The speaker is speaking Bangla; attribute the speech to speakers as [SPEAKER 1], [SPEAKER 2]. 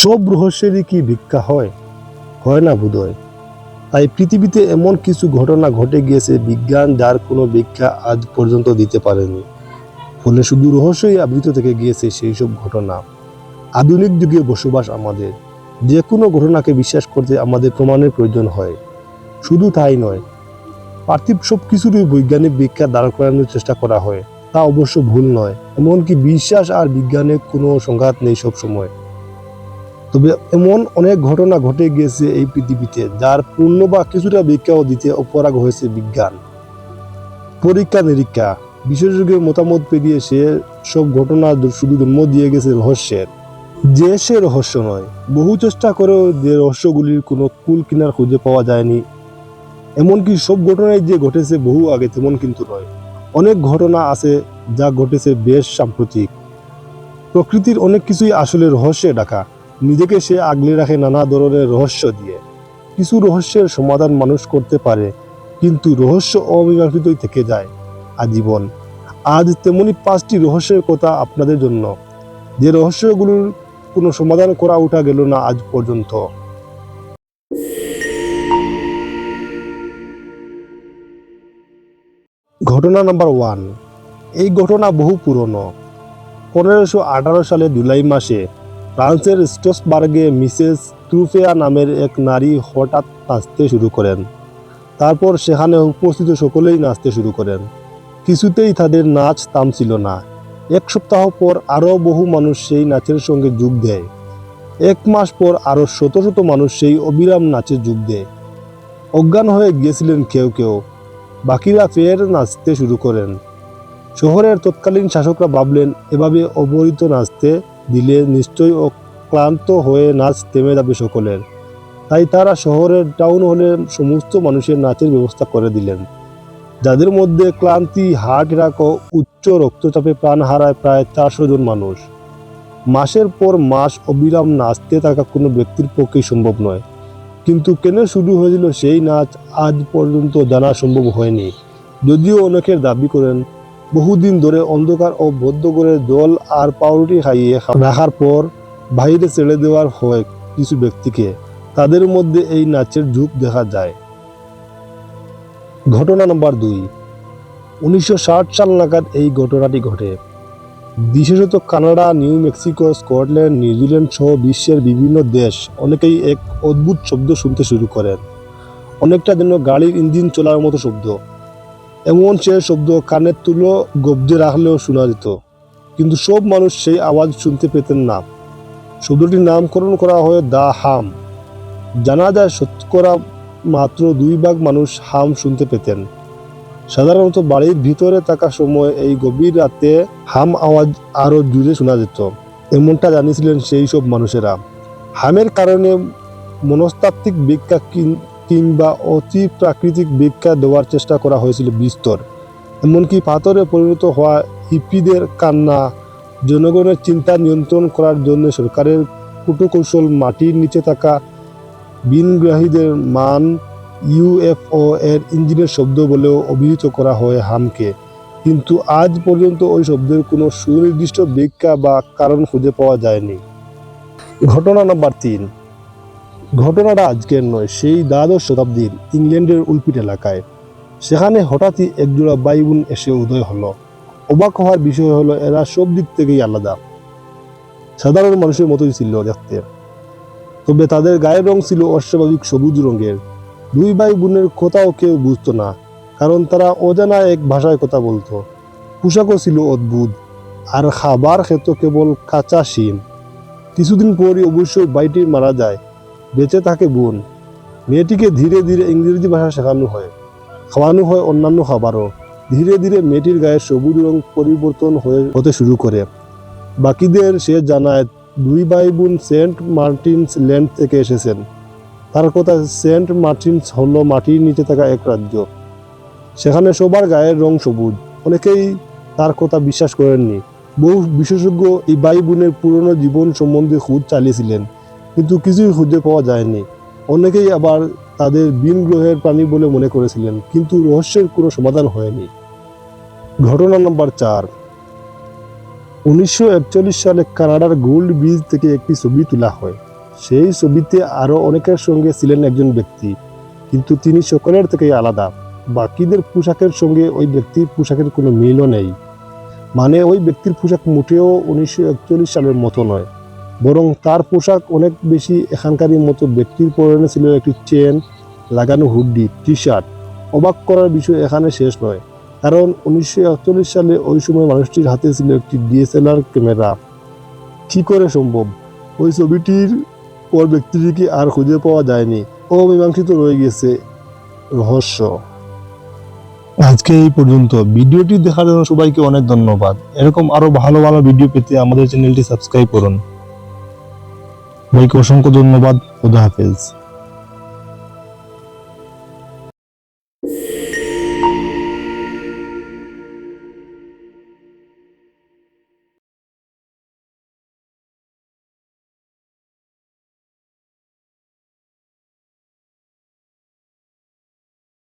[SPEAKER 1] সব রহস্যেরই কি ভিক্ষা হয়? হয় না বোধহয়। তাই পৃথিবীতে এমন কিছু ঘটনা ঘটে গিয়েছে বিজ্ঞান যার কোনো ব্যাখ্যা আজ পর্যন্ত দিতে পারেনি। ফলে শুধু রহস্যই আবৃত থেকে গিয়েছে সেই সব ঘটনা। আধুনিক যুগে বসবাস আমাদের, যে কোনো ঘটনাকে বিশ্বাস করতে আমাদের প্রমাণের প্রয়োজন হয়। শুধু তাই নয়, পার্থিব সব কিছুরই বৈজ্ঞানিক ব্যাখ্যা দাঁড় করানোর চেষ্টা করা হয়। তা অবশ্য ভুল নয়, এমনকি বিশ্বাস আর বিজ্ঞানের কোনো সংঘাত নেই সব সময়। তবে এমন অনেক ঘটনা ঘটে গিয়েছে এই পৃথিবীতে যার পূর্ণ বা কিছুটা ব্যাখ্যাও দিতে অপরাগ হয়েছে বিজ্ঞান। পরীক্ষা নিরীক্ষা, বিশেষজ্ঞের মতামত পেরিয়ে সে সব ঘটনা শুধু জন্ম দিয়ে গেছে রহস্যের। যে সে রহস্য নয়, বহু চেষ্টা করেও যে রহস্যগুলির কোনো কুল কিনার খুঁজে পাওয়া যায়নি। এমনকি সব ঘটনাই যে ঘটেছে বহু আগে তেমন কিন্তু নয়। অনেক ঘটনা আছে যা ঘটেছে বেশ সাম্প্রতিক। প্রকৃতির অনেক কিছুই আসলে রহস্যে ঢাকা, নিজেকে সে আগলে রাখে নানা ধরনের রহস্য দিয়ে। কিছু রহস্যের সমাধান মানুষ করতে পারে, কিন্তু রহস্য অমীমাংসিতই থেকে যায় আজীবন। আজ তেমনি 5টি রহস্যের কথা আপনাদের জন্য, যে রহস্যগুলোর কোনো সমাধান করা ওঠা গেল না আজ পর্যন্ত। ঘটনা নাম্বার 1। এই ঘটনা বহু পুরনো। 1518 সালে জুলাই মাসে ফ্রান্সের স্ট্রাসবার্গে মিসেস ট্রুফেয়া নামের এক নারী হঠাৎ নাচতে শুরু করেন। তারপর সেখানে উপস্থিত সকলেই নাচতে শুরু করেন। কিছুতেই তাদের নাচ থামছিল না। 1 সপ্তাহ পর আরও বহু মানুষ সেই নাচের সঙ্গে যোগ দেয়। 1 মাস পর আরও শত শত মানুষ সেই অবিরাম নাচে যোগ দেয়। অজ্ঞান হয়ে গিয়েছিলেন কেউ কেউ, বাকিরা ফের নাচতে শুরু করেন। শহরের তৎকালীন শাসকরা ভাবলেন এভাবে অবহিত নাচতে দিলে নিশ্চয়ই ক্লান্ত হয়ে নাচ থেমে যাবে সকলের। তাই তারা শহরের টাউন হলে সমস্ত মানুষের নাচের ব্যবস্থা করে দিলেন। যাদের মধ্যে ক্লান্তি, হার্ট অ্যাটাক ও উচ্চ রক্তচাপে প্রাণ হারায় প্রায় 400 জন মানুষ। মাসের পর মাস অবিরাম নাচতে থাকা কোনো ব্যক্তির পক্ষেই সম্ভব নয়। কিন্তু কেন শুরু হয়েছিল সেই নাচ আজ পর্যন্ত জানা সম্ভব হয়নি। যদিও অনেকের দাবি করেন বহুদিন ধরে অন্ধকার ও বদ্ধ করে জল আর পাউরুটি খাইয়ে রাখার পর বাইরে ছেড়ে দেওয়ার হয় কিছু ব্যক্তিকে, তাদের মধ্যে এই নাচের ঝুঁক দেখা যায়। ঘটনা নম্বর 2। 1960 সাল নাগাদ এই ঘটনাটি ঘটে। বিশেষত Canada, new Mexico, Scotland, New Zealand সহ বিশ্বের বিভিন্ন দেশ অনেকেই এক অদ্ভুত শব্দ শুনতে শুরু করেন। অনেকটা যেন গাড়ির ইঞ্জিন চলার মতো শব্দ। এমন সে শব্দ কানের তুলো গবজে রাখলেও শোনা যেত, কিন্তু সব মানুষ সেই আওয়াজ শুনতে পেতেন না। শব্দটির নামকরণ করা হয় দ্য হাম। জানা যায় শতকরা মাত্র 2 ভাগ মানুষ হাম শুনতে পেতেন। সাধারণত বাড়ির ভিতরে থাকার সময় এই গভীর রাতে হাম আওয়াজ আরো জোরে শোনা যেত, এমনটা জানিয়েছিলেন সেই সব মানুষেরা। হামের কারণে মনস্তাত্ত্বিক ব্যাখ্যা কিংবা অতি প্রাকৃতিক ব্যাখ্যা দেওয়ার চেষ্টা করা হয়েছিল বিস্তর। এমনকি পাথরে পরিণত হওয়া হিপিদের কান্না, জনগণের চিন্তা নিয়ন্ত্রণ করার জন্য সরকারের কূটকৌশল, মাটির নিচে থাকা বিনগ্রাহীদের মান, ইউএফও এর ইঞ্জিনের শব্দ বলেও অভিহিত করা হয় হামকে। কিন্তু আজ পর্যন্ত ওই শব্দের কোনো সুনির্দিষ্ট ব্যাখ্যা বা কারণ খুঁজে পাওয়া যায়নি। ঘটনা নাম্বার 3। ঘটনাটা আজকের নয়, সেই দ্বাদশ শতাব্দীর ইংল্যান্ডের উলপিট এলাকায়। সেখানে হঠাৎই একজোড়া ভাই বোন এসে উদয় হলো। অবাক হওয়ার বিষয় হলো এরা সব দিক থেকেই আলাদা। সাধারণ মানুষের মতোই ছিল দেখতে, তবে তাদের গায়ের রং ছিল অস্বাভাবিক সবুজ রঙের। 2 ভাই বোনের কথাও কেউ বুঝতো না, কারণ তারা অজানা এক ভাষায় কথা বলতো। পোশাকও ছিল অদ্ভুত, আর খাবার খেত কেবল কাঁচা শিম। কিছুদিন পরই অবশ্যই ভাইটি মারা যায়। বেঁচে থাকে বোন। মেয়েটিকে ধীরে ধীরে ইংরেজি ভাষা শেখানো হয়, খাওয়ানো হয় অন্যান্য খাবারও। ধীরে ধীরে মেয়েটির গায়ের সবুজ রং পরিবর্তন হতে শুরু করে। বাকিদের সে জানায় 2 ভাই বোন সেন্ট মার্টিনস ল্যান্ড থেকে এসেছেন। তার কথা, সেন্ট মার্টিনস হলো মাটির নিচে থাকা এক রাজ্য। সেখানে সবার গায়ের রং সবুজ। অনেকেই তার কথা বিশ্বাস করেননি। বহু বিশেষজ্ঞ এই ভাই বোনের পুরনো জীবন সম্বন্ধে খোঁজ চালিয়েছিলেন, কিন্তু কিছুই খুঁজে পাওয়া যায়নি। অনেকেই আবার তাদের ভিন গ্রহের প্রাণী বলে মনে করেছিলেন, কিন্তু রহস্যের কোনো সমাধান হয়নি। ঘটনা নম্বর 4। 1941 সালে কানাডার গোল্ড ব্রিজ থেকে একটি ছবি তোলা হয়। সেই ছবিতে আরো অনেকের সঙ্গে ছিলেন একজন ব্যক্তি, কিন্তু তিনি সকলের থেকে আলাদা। বাকিদের পোশাকের সঙ্গে ওই ব্যক্তির পোশাকের কোনো মিলও নেই। মানে ওই ব্যক্তির পোশাক মোটেও 1941 সালের মতো নয়, বরং তার পোশাক অনেক বেশি এখানকারই মতো। ব্যক্তির পরনে ছিল একটি চেন লাগানো হুডি, টি শার্ট। অবাক করার বিষয় এখানে শেষ নয়, কারণ 1941 সালে ওই সময় মানুষটির হাতে ছিল একটি ডিএসএলআর ক্যামেরা। কি করে সম্ভব? ওই ছবিটির পর ব্যক্তিটিকে আর খুঁজে পাওয়া যায়নি। অমীমাংসিত রয়ে গেছে রহস্য। আজকে এই পর্যন্ত। ভিডিওটি দেখার জন্য সবাইকে অনেক ধন্যবাদ। এরকম আরো ভালো ভালো ভিডিও পেতে আমাদের চ্যানেলটি সাবস্ক্রাইব করুন। সবাইকে অসংখ্য ধন্যবাদ। খোদা হাফেজ।